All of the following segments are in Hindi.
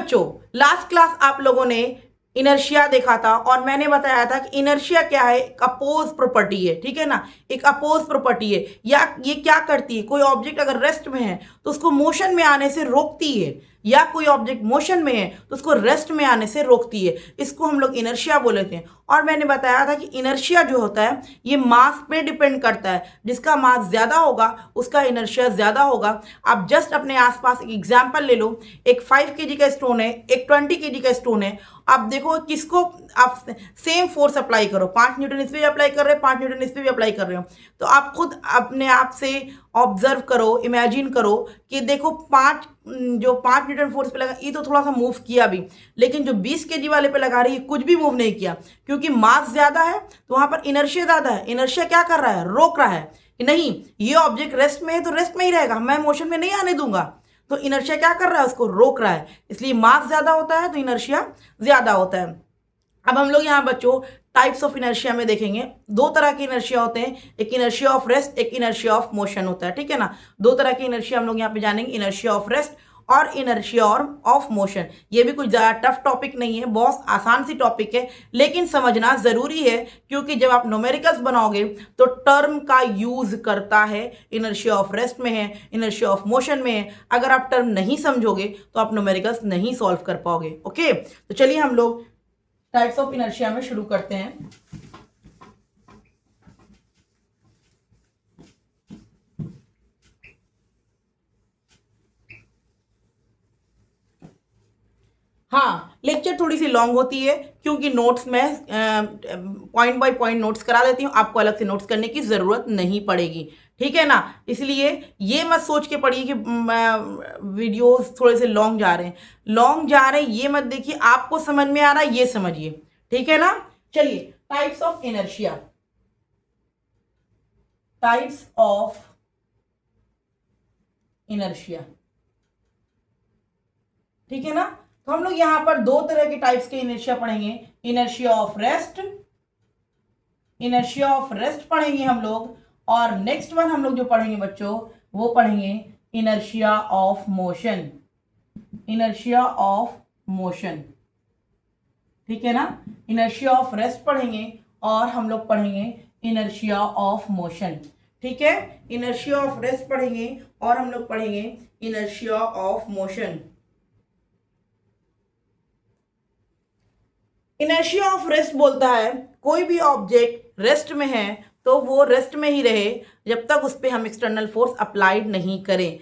बच्चों, लास्ट क्लास आप लोगों ने इनर्शिया देखा था और मैंने बताया था कि इनर्शिया क्या है, एक अपोज प्रॉपर्टी है, ठीक है ना। एक अपोज प्रॉपर्टी है, या ये क्या करती है, कोई ऑब्जेक्ट अगर रेस्ट में है तो उसको मोशन में आने से रोकती है, या कोई ऑब्जेक्ट मोशन में है तो उसको रेस्ट में आने से रोकती है। इसको हम लोग इनर्शिया बोले थे। और मैंने बताया था कि इनर्शिया जो होता है ये मास पे डिपेंड करता है, जिसका मास ज़्यादा होगा उसका इनर्शिया ज़्यादा होगा। आप जस्ट अपने आसपास एक एग्जाम्पल ले लो, एक 5 kg का स्टोन है, एक 20 kg का स्टोन है। आप देखो किसको आप सेम फोर्स अप्लाई करो, 5 न्यूटन इस पर भी अप्लाई कर रहे हो, 5 न्यूटन इस पर भी अप्लाई कर रहे हो, तो आप खुद अपने आप से ऑब्जर्व करो, इमेजिन करो कि देखो जो 5 न्यूटन फोर्स पे लगा ये तो थोड़ा सा मूव किया भी, लेकिन जो 20 kg वाले पे लगा रही है कुछ भी मूव नहीं किया, क्योंकि मास ज्यादा है तो वहां पर इनर्शिया ज्यादा है। इनर्शिया क्या कर रहा है, रोक रहा है कि नहीं ये ऑब्जेक्ट रेस्ट में है तो रेस्ट में ही रहेगा, मैं मोशन में नहीं आने दूंगा। तो इनर्शिया क्या कर रहा है, उसको रोक रहा है, इसलिए मास ज्यादा होता है तो इनर्शिया ज्यादा होता है। अब हम लोग यहाँ बच्चों टाइप्स ऑफ इनर्शिया में देखेंगे, दो तरह के इनर्शिया होते हैं, एक इनर्शिया ऑफ रेस्ट, एक इनर्शिया ऑफ मोशन होता है, ठीक है ना। दो तरह के इनर्शिया हम लोग यहाँ पे जानेंगे, इनर्शिया ऑफ रेस्ट और इनर्शिया और ऑफ मोशन। ये भी कुछ ज़्यादा टफ टॉपिक नहीं है, बहुत आसान सी टॉपिक है, लेकिन समझना ज़रूरी है, क्योंकि जब आप न्यूमेरिकल्स बनाओगे तो टर्म का यूज करता है, इनर्शिया ऑफ रेस्ट में है, इनर्शिया ऑफ मोशन में है। अगर आप टर्म नहीं समझोगे तो आप न्यूमेरिकल्स नहीं सॉल्व कर पाओगे। ओके, तो चलिए हम लोग टाइप्स ऑफ इनर्शिया में शुरू करते हैं। हाँ, लेक्चर थोड़ी सी लॉन्ग होती है क्योंकि नोट्स में पॉइंट बाय पॉइंट नोट्स करा देती हूँ, आपको अलग से नोट्स करने की ज़रूरत नहीं पड़ेगी, ठीक है ना। इसलिए ये मत सोच के पढ़िए कि वीडियोस थोड़े से लॉन्ग जा रहे हैं, लॉन्ग जा रहे हैं ये मत देखिए, आपको समझ में आ रहा है ये समझिए, ठीक है ना। चलिए, types of inertia, types of inertia, ठीक है ना। तो हम लोग यहां पर दो तरह के टाइप्स के इनर्शिया पढ़ेंगे, inertia of rest, inertia of rest पढ़ेंगे हम लोग, और नेक्स्ट वन हम लोग जो पढ़ेंगे बच्चों वो पढ़ेंगे inertia of motion, inertia of motion, ठीक है ना। इनर्शिया ऑफ रेस्ट पढ़ेंगे और हम लोग पढ़ेंगे इनर्शिया ऑफ मोशन, ठीक है। इनर्शिया ऑफ रेस्ट पढ़ेंगे और हम लोग पढ़ेंगे inertia of motion. Inertia of rest बोलता है कोई भी ऑब्जेक्ट रेस्ट में है तो वो रेस्ट में ही रहे जब तक उस पर हम एक्सटर्नल फोर्स अप्लाइड नहीं करें।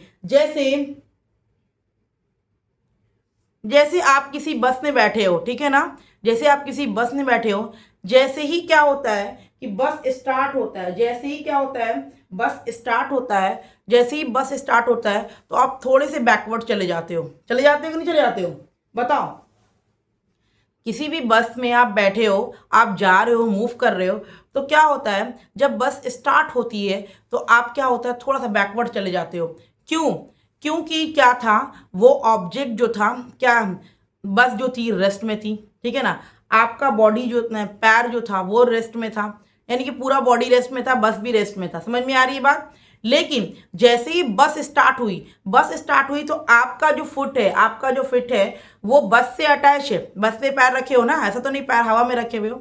जैसे आप किसी बस में बैठे हो, ठीक है ना, जैसे आप किसी बस में बैठे हो, जैसे ही क्या होता है कि बस स्टार्ट होता है, जैसे ही क्या होता है बस स्टार्ट होता है, जैसे ही बस स्टार्ट होता है तो आप थोड़े से बैकवर्ड चले जाते हो, चले जाते हो कि नहीं चले जाते हो, बताओ। किसी भी बस में आप बैठे हो, आप जा रहे हो, मूव कर रहे हो, तो क्या होता है जब बस स्टार्ट होती है तो आप क्या होता है थोड़ा सा बैकवर्ड चले जाते हो। क्यों? क्योंकि क्या था, वो ऑब्जेक्ट जो था, क्या बस जो थी रेस्ट में थी, ठीक है ना। आपका बॉडी जो पैर जो था वो रेस्ट में था, यानी कि पूरा बॉडी रेस्ट में था, बस भी रेस्ट में था, समझ में आ रही है बात। लेकिन जैसे ही बस स्टार्ट हुई, बस स्टार्ट हुई तो आपका जो फुट है, आपका जो फिट है वो बस से अटैच है, बस पे पैर रखे हो ना, ऐसा तो नहीं पैर हवा में रखे हुए हो,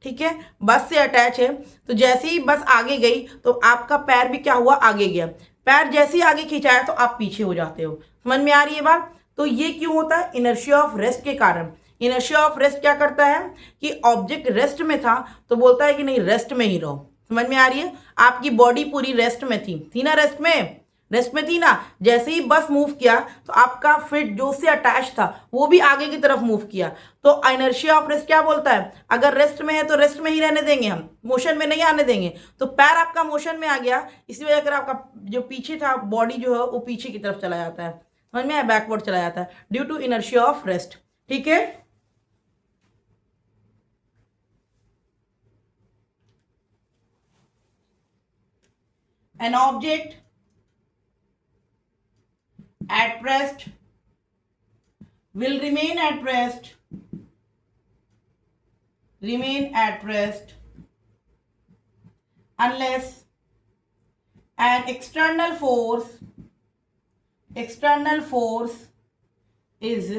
ठीक है, बस से अटैच है। तो जैसे ही बस आगे गई तो आपका पैर भी क्या हुआ, आगे गया, पैर जैसे ही आगे खिंचाया तो आप पीछे हो जाते हो, समझ में आ रही है बात। तो ये क्यों होता है, इनर्शिया ऑफ रेस्ट के कारण। इनर्शिया ऑफ रेस्ट क्या करता है कि ऑब्जेक्ट रेस्ट में था तो बोलता है कि नहीं रेस्ट में ही रहो, समझ में आ रही है। आपकी बॉडी पूरी रेस्ट में थी ना, रेस्ट में थी ना। जैसे ही बस मूव किया तो आपका फिट जो उससे अटैच था वो भी आगे की तरफ मूव किया। तो इनर्शिया ऑफ रेस्ट क्या बोलता है, अगर रेस्ट में है तो रेस्ट में ही रहने देंगे, हम मोशन में नहीं आने देंगे। तो पैर आपका मोशन में आ गया, इसी वजह से आपका जो पीछे था बॉडी जो है वो पीछे की तरफ चला जाता है, समझ में आया, बैकवर्ड चला जाता है due to inertia of rest, ठीक है। An object at rest will remain at rest unless an external force is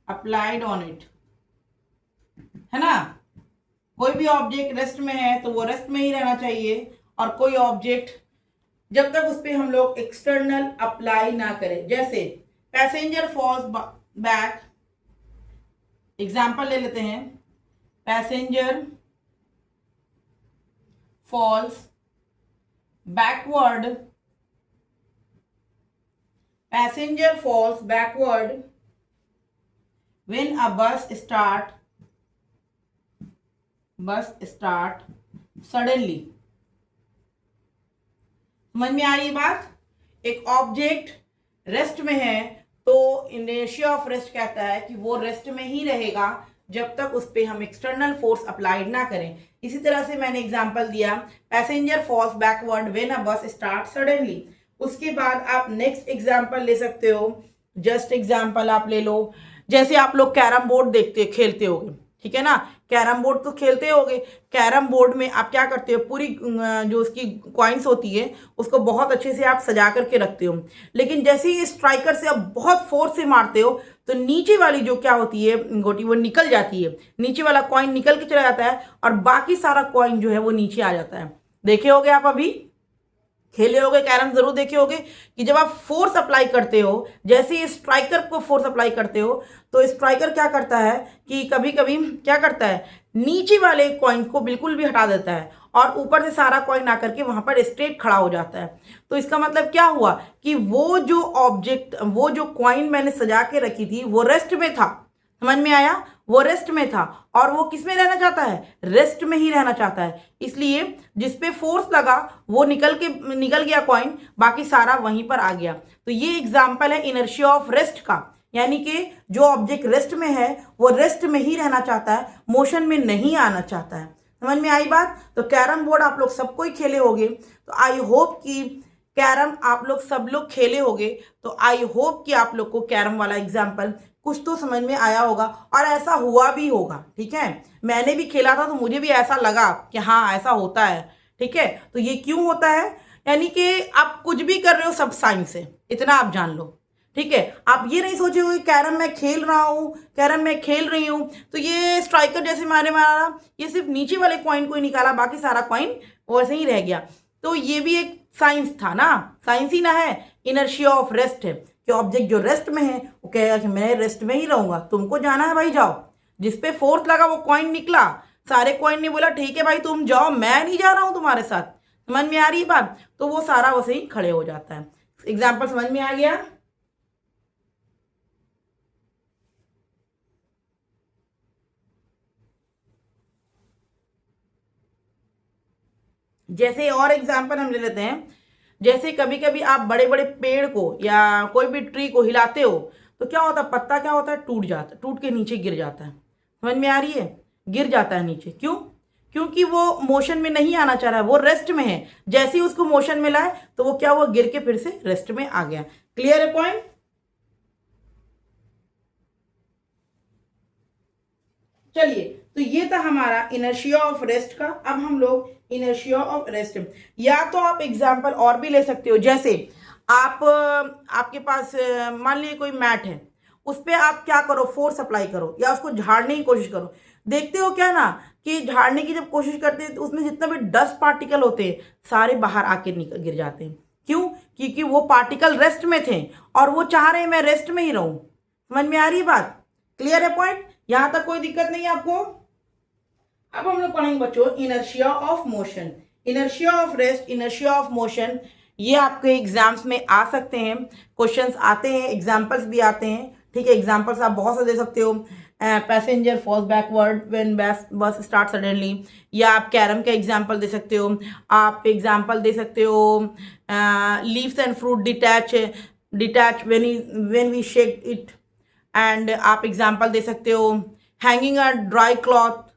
applied on it, है ना। कोई भी ऑब्जेक्ट रेस्ट में है तो वो रेस्ट में ही रहना चाहिए, और कोई ऑब्जेक्ट जब तक उस पर हम लोग एक्सटर्नल अप्लाई ना करें, जैसे पैसेंजर फॉल्स बैक, एग्जाम्पल ले लेते हैं, passenger falls backward, passenger falls backward when a bus start suddenly। समझ में आ रही है बात। एक ऑब्जेक्ट रेस्ट में है तो इनर्शिया ऑफ रेस्ट कहता है कि वो रेस्ट में ही रहेगा जब तक उस पर हम एक्सटर्नल फोर्स अप्लाइड ना करें। इसी तरह से मैंने एग्जांपल दिया, passenger falls backward when a bus start suddenly. उसके बाद आप नेक्स्ट एग्जांपल ले सकते हो, जस्ट एग्जांपल आप ले लो, जैसे आप लोग कैरम बोर्ड देखते खेलते होगे, ठीक है ना, कैरम बोर्ड तो खेलते होगे। कैरम बोर्ड में आप क्या करते हो, पूरी जो उसकी कॉइन्स होती है उसको बहुत अच्छे से आप सजा करके रखते हो, लेकिन जैसे ही स्ट्राइकर से आप बहुत फोर्स से मारते हो तो नीचे वाली जो क्या होती है गोटी, वो निकल जाती है, नीचे वाला कॉइन निकल के चला जाता है और बाकी सारा कॉइन जो है वो नीचे आ जाता है। देखे होगे आप, अभी खेले होगे कैरम, जरूर देखे होगे कि जब आप फोर्स अप्लाई करते हो, जैसे ही स्ट्राइकर को फोर्स अप्लाई करते हो तो स्ट्राइकर क्या करता है कि कभी कभी क्या करता है, नीचे वाले कॉइन को बिल्कुल भी हटा देता है और ऊपर से सारा कॉइन आकर के वहां पर स्ट्रेट खड़ा हो जाता है। तो इसका मतलब क्या हुआ कि वो जो ऑब्जेक्ट, वो जो कॉइन मैंने सजा के रखी थी वो रेस्ट में था। समझ में आया, वो रेस्ट में था और वो किस में रहना चाहता है, रेस्ट में ही रहना चाहता है। इसलिए जिस पे फोर्स लगा वो निकल गया कॉइन, बाकी सारा वहीं पर आ गया। तो ये एग्जांपल है इनर्शिया ऑफ रेस्ट का, यानी कि जो ऑब्जेक्ट रेस्ट में है वो रेस्ट में ही रहना चाहता है, मोशन में नहीं आना चाहता है। समझ में आई बात। तो कैरम बोर्ड आप लोग सबको ही खेले होंगे, तो आई होप कि कैरम आप लोग सब लोग खेले होंगे, तो आई होप कि आप लोग को कैरम वाला एग्जाम्पल कुछ तो समझ में आया होगा और ऐसा हुआ भी होगा। ठीक है, मैंने भी खेला था तो मुझे भी ऐसा लगा कि हाँ ऐसा होता है। ठीक है, तो ये क्यों होता है, यानी कि आप कुछ भी कर रहे हो सब साइंस है, इतना आप जान लो। ठीक है, आप ये नहीं सोचोगे कैरम मैं खेल रहा हूँ, कैरम मैं खेल रही हूँ तो ये स्ट्राइकर जैसे मारा, ये सिर्फ नीचे वाले कॉइन को ही निकाला, बाकी सारा कॉइन वैसे ही रह गया। तो ये भी एक साइंस था ना, साइंस ही ना है, इनर्शिया ऑफ रेस्ट है कि ऑब्जेक्ट जो रेस्ट में है वो कहेगा कि मैं रेस्ट में ही रहूंगा, तुमको जाना है भाई जाओ। जिस पे फोर्स लगा वो कॉइन निकला, सारे कॉइन ने बोला ठीक है भाई तुम जाओ, मैं नहीं जा रहा हूं तुम्हारे साथ। समझ में आ रही बात, तो वो सारा वैसे ही खड़े हो जाता है। एग्जाम्पल समझ में आ गया। जैसे और एग्जाम्पल हम ले लेते हैं, जैसे कभी कभी आप बड़े बड़े पेड़ को या कोई भी ट्री को हिलाते हो तो क्या होता है, पत्ता क्या होता है, टूट जाता है, टूट के नीचे गिर जाता है। समझ में आ रही है, गिर जाता है नीचे, क्यों, क्योंकि वो मोशन में नहीं आना चाह रहा है, वो रेस्ट में है। जैसे ही उसको मोशन में लाए तो वो क्या हुआ, गिर के फिर से रेस्ट में आ गया। क्लियर है पॉइंट। चलिए, तो ये था हमारा इनर्शिया ऑफ रेस्ट का। अब हम लोग इनर्शिया ऑफ रेस्ट, या तो आप एग्जांपल और भी ले सकते हो, जैसे आप आपके पास मान लीजिए कोई मैट है, उस पर आप क्या करो, फोर्स अप्लाई करो या उसको झाड़ने की कोशिश करो। देखते हो क्या ना कि झाड़ने की जब कोशिश करते हैं तो उसमें जितना भी डस्ट पार्टिकल होते हैं सारे बाहर आके गिर जाते हैं। क्यों, क्योंकि वो पार्टिकल रेस्ट में थे और वो चाह रहे हैं मैं रेस्ट में ही रहूं। समझ में आ रही है बात, क्लियर है पॉइंट, यहां तक कोई दिक्कत नहीं है आपको। अब हम लोग पढ़ेंगे बच्चों inertia of motion, inertia of rest, inertia of motion. ये आपके एग्जाम्स में आ सकते हैं, क्वेश्चंस आते हैं, एग्जाम्पल्स भी आते हैं। ठीक है, एग्जाम्पल्स आप बहुत से दे सकते हो, पैसेंजर फॉल्स बैकवर्ड व्हेन बस स्टार्ट सडनली, या आप कैरम का एग्जाम्पल दे सकते हो, आप एग्जाम्पल दे सकते हो leaves and fruit detach when we shake it, and आप एग्जाम्पल दे सकते हो हैंगिंग अ ड्राई क्लॉथ।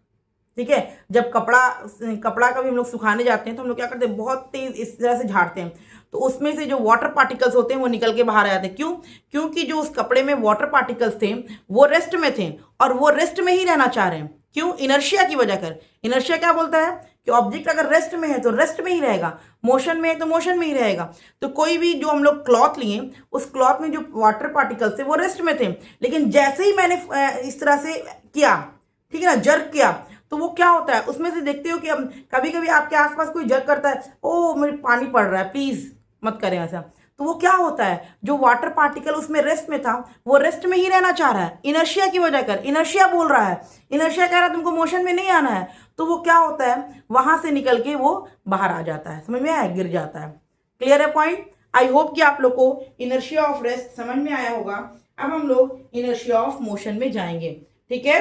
ठीक है, जब कपड़ा कभी हम लोग सुखाने जाते हैं तो हम लोग क्या करते हैं, बहुत तेज इस तरह से झाड़ते हैं तो उसमें से जो वाटर पार्टिकल्स होते हैं वो निकल के बाहर आ जाते हैं। क्यों, क्योंकि जो उस कपड़े में वाटर पार्टिकल्स थे वो रेस्ट में थे और वो रेस्ट में ही रहना चाह रहे हैं। क्यों, इनर्शिया की वजह कर। इनर्शिया क्या बोलता है कि ऑब्जेक्ट अगर रेस्ट में है तो रेस्ट में ही रहेगा, मोशन में है तो मोशन में ही रहेगा। तो कोई भी जो हम लोग क्लॉथ लिए, उस क्लॉथ में जो वाटर पार्टिकल्स थे वो रेस्ट में थे, लेकिन जैसे ही मैंने इस तरह से किया, ठीक है ना, जर्क किया, तो वो क्या होता है, उसमें से देखते हो कि हम कभी कभी आपके आसपास कोई जर्क करता है, ओ मेरे पानी पड़ रहा है, प्लीज मत करें ऐसा। तो वो क्या होता है, जो वाटर पार्टिकल उसमें रेस्ट में था वो रेस्ट में ही रहना चाह रहा है, इनर्शिया की वजह कर, इनर्शिया बोल रहा है, इनर्शिया कह रहा है तुमको मोशन में नहीं आना है, तो वो क्या होता है, वहां से निकल के वो बाहर आ जाता है, समझ में आया, गिर जाता है। क्लियर है पॉइंट? आई होप कि आप लोग को इनर्शिया ऑफ रेस्ट समझ में आया होगा। अब हम लोग इनर्शिया ऑफ मोशन में जाएंगे, ठीक है।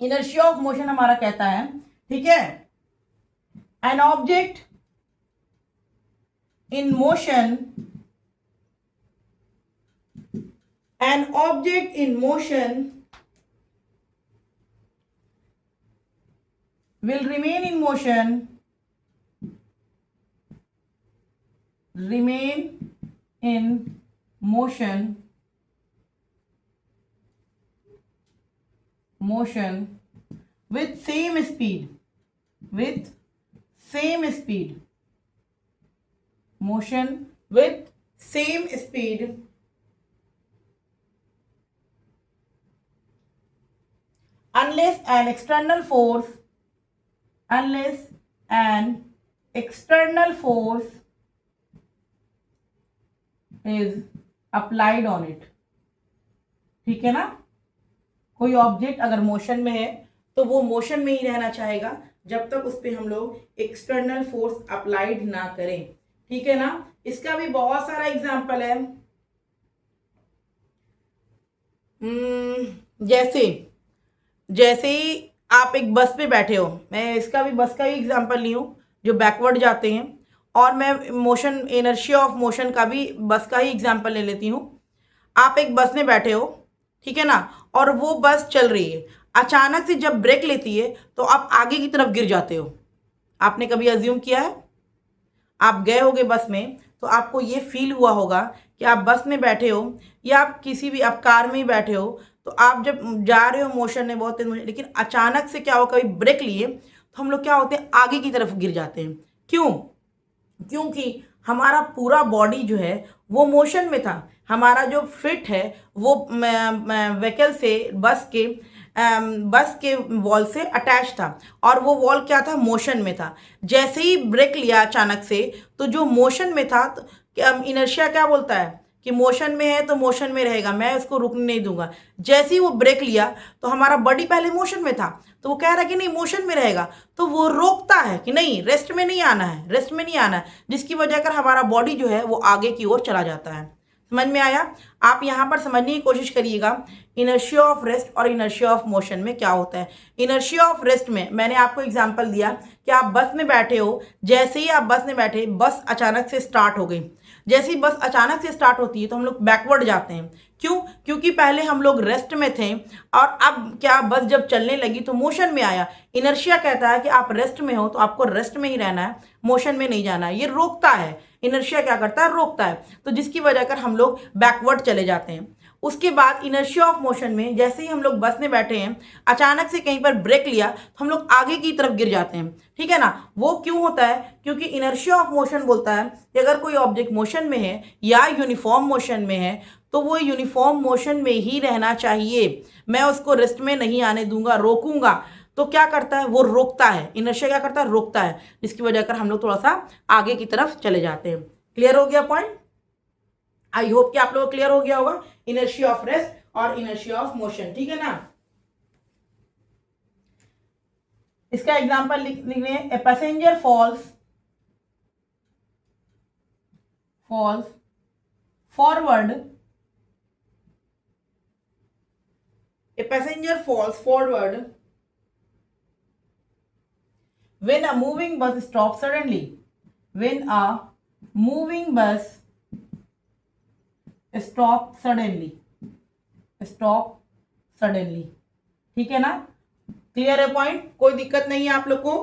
इनर्शिया ऑफ मोशन हमारा कहता है, ठीक है, an object in motion, an object in motion will remain in motion, remain in motion, motion with same speed, with same speed, motion with same speed unless an external force, unless an external force is applied on it, ठीक है ना। कोई ऑब्जेक्ट अगर मोशन में है तो वो मोशन में ही रहना चाहेगा जब तक उस पर हम लोग एक्सटर्नल फोर्स अप्लाइड ना करें, ठीक है ना। इसका भी बहुत सारा एग्जाम्पल है। जैसे जैसे ही आप एक बस पे बैठे हो, मैं इसका भी बस का ही एग्जांपल ली हूँ, जो बैकवर्ड जाते हैं, और मैं मोशन, इनर्शिया ऑफ मोशन का भी बस का ही एग्जांपल ले लेती हूँ। आप एक बस में बैठे हो, ठीक है ना, और वो बस चल रही है, अचानक से जब ब्रेक लेती है तो आप आगे की तरफ गिर जाते हो। आपने कभी अज्यूम किया है? आप गए होगे बस में तो आपको ये फील हुआ होगा कि आप बस में बैठे हो या आप किसी भी, आप कार में ही बैठे हो, तो आप जब जा रहे हो मोशन में, बहुत तेज मोशन, लेकिन अचानक से क्या हो, कभी ब्रेक लिए तो हम लोग क्या होते हैं, आगे की तरफ गिर जाते हैं। क्यों? क्योंकि हमारा पूरा बॉडी जो है वो मोशन में था, हमारा जो फिट है वो व्हीकल से, बस के वॉल से अटैच था, और वो वॉल क्या था, मोशन में था। जैसे ही ब्रेक लिया अचानक से, तो जो मोशन में था, तो इनर्शिया क्या बोलता है कि मोशन में है तो मोशन में रहेगा, मैं उसको रुकने नहीं दूंगा। जैसे ही वो ब्रेक लिया तो हमारा बॉडी पहले मोशन में था, तो वो कह रहा है कि नहीं मोशन में रहेगा, तो वो रोकता है कि नहीं, रेस्ट में नहीं आना है, रेस्ट में नहीं आना है, जिसकी वजह कर हमारा बॉडी जो है वो आगे की ओर चला जाता है। समझ में आया? आप यहाँ पर समझने की कोशिश करिएगा इनर्शिया ऑफ रेस्ट और इनर्शिया ऑफ मोशन में क्या होता है। इनर्शिया ऑफ रेस्ट में मैंने आपको एग्जांपल दिया कि आप बस में बैठे हो, जैसे ही आप बस में बैठे, बस अचानक से स्टार्ट हो गई। जैसे ही बस अचानक से स्टार्ट होती है तो हम लोग बैकवर्ड जाते हैं। क्यों? क्योंकि पहले हम लोग रेस्ट में थे, और अब क्या, बस जब चलने लगी तो मोशन में आया। इनर्शिया कहता है कि आप रेस्ट में हो तो आपको रेस्ट में ही रहना है, मोशन में नहीं जाना है, ये रोकता है। इनर्शिया क्या करता है, रोकता है, तो जिसकी वजह कर हम लोग बैकवर्ड चले जाते हैं। उसके बाद इनर्शिया ऑफ मोशन में जैसे ही हम लोग बस में बैठे हैं, अचानक से कहीं पर ब्रेक लिया तो हम लोग आगे की तरफ गिर जाते हैं, ठीक है ना। वो क्यों होता है? क्योंकि इनर्शिया ऑफ मोशन बोलता है कि अगर कोई ऑब्जेक्ट मोशन में है या यूनिफॉर्म मोशन में है तो वो यूनिफॉर्म मोशन में ही रहना चाहिए, मैं उसको रेस्ट में नहीं आने दूंगा, रोकूंगा। तो क्या करता है, वो रोकता है। इनर्शिया क्या करता है, रोकता है, जिसकी वजह कर हम लोग थोड़ा सा आगे की तरफ चले जाते हैं। क्लियर हो गया पॉइंट? आई होप कि आप लोगों को क्लियर हो गया होगा इनर्शिया ऑफ रेस्ट और इनर्शिया ऑफ मोशन, ठीक है ना। इसका एग्जांपल लिख रहे हैं, a passenger falls forward, a passenger falls forward when a moving bus stops suddenly, when a moving bus stop suddenly, stop suddenly, ठीक है ना। क्लियर है पॉइंट? कोई दिक्कत नहीं है आप लोग को?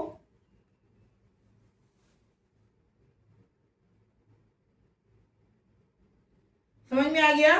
समझ में आ गया?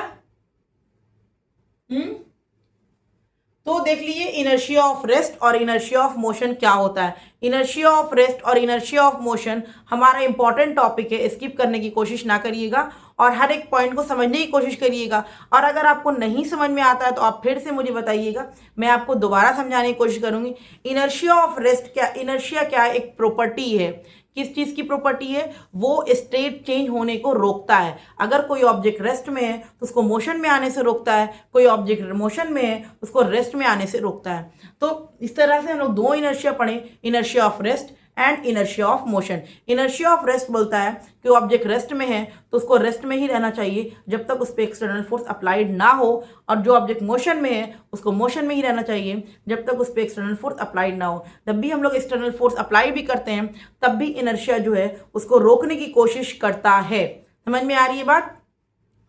तो देख लीजिए इनर्शिया ऑफ रेस्ट और इनर्शिया ऑफ मोशन क्या होता है। इनर्शिया ऑफ रेस्ट और इनर्शिया ऑफ मोशन हमारा इंपॉर्टेंट टॉपिक है, स्किप करने की कोशिश ना करिएगा और हर एक पॉइंट को समझने की कोशिश करिएगा। और अगर आपको नहीं समझ में आता है तो आप फिर से मुझे बताइएगा, मैं आपको दोबारा समझाने की कोशिश करूंगी। इनर्शिया ऑफ रेस्ट क्या, इनर्शिया क्या है, एक प्रॉपर्टी है। किस चीज़ की प्रॉपर्टी है? वो स्टेट चेंज होने को रोकता है। अगर कोई ऑब्जेक्ट रेस्ट में है तो उसको मोशन में आने से रोकता है, कोई ऑब्जेक्ट मोशन में है उसको रेस्ट में आने से रोकता है। तो इस तरह से हम लोग दो इनर्शिया पढ़े, inertia of rest and inertia of motion. Inertia of rest बोलता है कि ऑब्जेक्ट रेस्ट में है तो उसको रेस्ट में ही रहना चाहिए जब तक उस पर एक्सटर्नल फोर्स अप्लाइड ना हो, और जो ऑब्जेक्ट मोशन में है उसको मोशन में ही रहना चाहिए जब तक उस पर एक्सटर्नल फोर्स अप्लाइड ना हो। जब भी हम लोग एक्सटर्नल फोर्स अप्लाई भी करते हैं तब भी इनर्शिया जो है उसको रोकने की कोशिश करता है। समझ में आ रही है बात?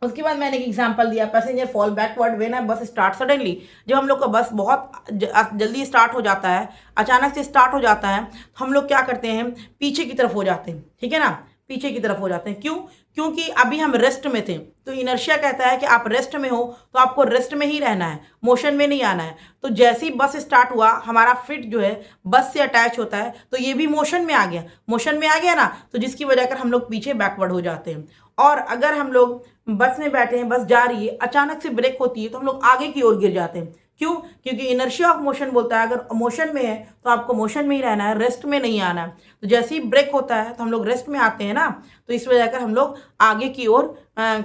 उसके बाद मैंने एक एग्जांपल दिया, passenger fall backward when a bus start suddenly. जब हम लोग का बस बहुत जल्दी स्टार्ट हो जाता है, अचानक से स्टार्ट हो जाता है, तो हम लोग क्या करते हैं, पीछे की तरफ हो जाते हैं। ठीक है ना, पीछे की तरफ हो जाते हैं। क्यों? क्योंकि अभी हम रेस्ट में थे, तो इनर्शिया कहता है कि आप रेस्ट में हो तो आपको रेस्ट में ही रहना है, मोशन में नहीं आना है। तो जैसे ही बस स्टार्ट हुआ, हमारा फिट जो है बस से अटैच होता है, तो ये भी मोशन में आ गया, मोशन में आ गया ना, तो जिसकी वजह कर हम लोग पीछे बैकवर्ड हो जाते हैं। और अगर हम लोग बस में बैठे हैं, बस जा रही है, अचानक से ब्रेक होती है तो हम लोग आगे की ओर गिर जाते हैं। क्यों? क्योंकि इनर्शिया ऑफ मोशन बोलता है अगर मोशन में है तो आपको मोशन में ही रहना है, रेस्ट में नहीं आना है। तो जैसे ही ब्रेक होता है तो हम लोग रेस्ट में आते हैं ना, तो इस वजह कर हम लोग आगे की ओर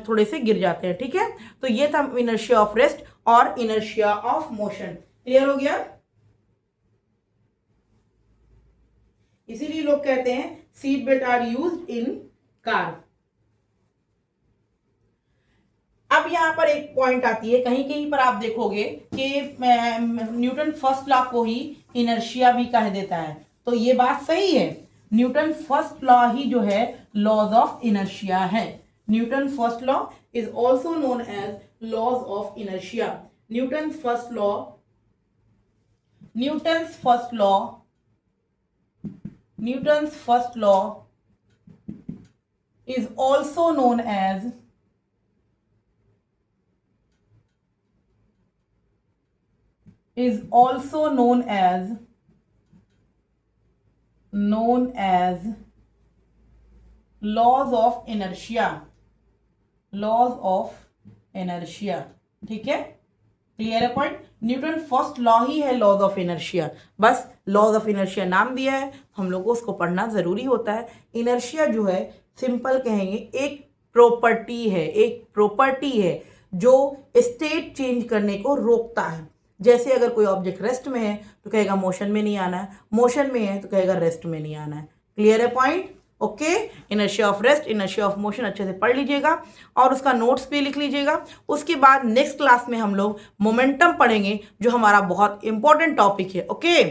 थोड़े से गिर जाते हैं। ठीक है, तो ये था इनर्शिया ऑफ रेस्ट और इनर्शिया ऑफ मोशन। क्लियर हो गया? इसीलिए लोग कहते हैं seat belt are used in car. अब यहाँ पर एक पॉइंट आती है, कहीं कहीं पर आप देखोगे कि न्यूटन फर्स्ट लॉ को ही इनर्शिया भी कह देता है। तो ये बात सही है, न्यूटन फर्स्ट लॉ ही जो है लॉज ऑफ इनर्शिया है। Newton first law is also known as laws of inertia. Newton first law is also known as laws of inertia। ठीक है, क्लियर है पॉइंट? न्यूटन फर्स्ट लॉ ही है लॉज ऑफ इनर्शिया। बस लॉज ऑफ इनर्शिया नाम दिया है, हम लोग को उसको पढ़ना जरूरी होता है। इनर्शिया जो है सिंपल कहेंगे एक प्रॉपर्टी है जो स्टेट चेंज करने को रोकता है। जैसे अगर कोई ऑब्जेक्ट रेस्ट में है तो कहेगा मोशन में नहीं आना है, मोशन में है तो कहेगा रेस्ट में नहीं आना है। क्लियर है point? Okay, inertia of rest, inertia of motion अच्छे से पढ़ लीजिएगा और उसका नोट्स भी लिख लीजिएगा। उसके बाद नेक्स्ट क्लास में हम लोग मोमेंटम पढ़ेंगे जो हमारा बहुत इंपॉर्टेंट टॉपिक है। ओके।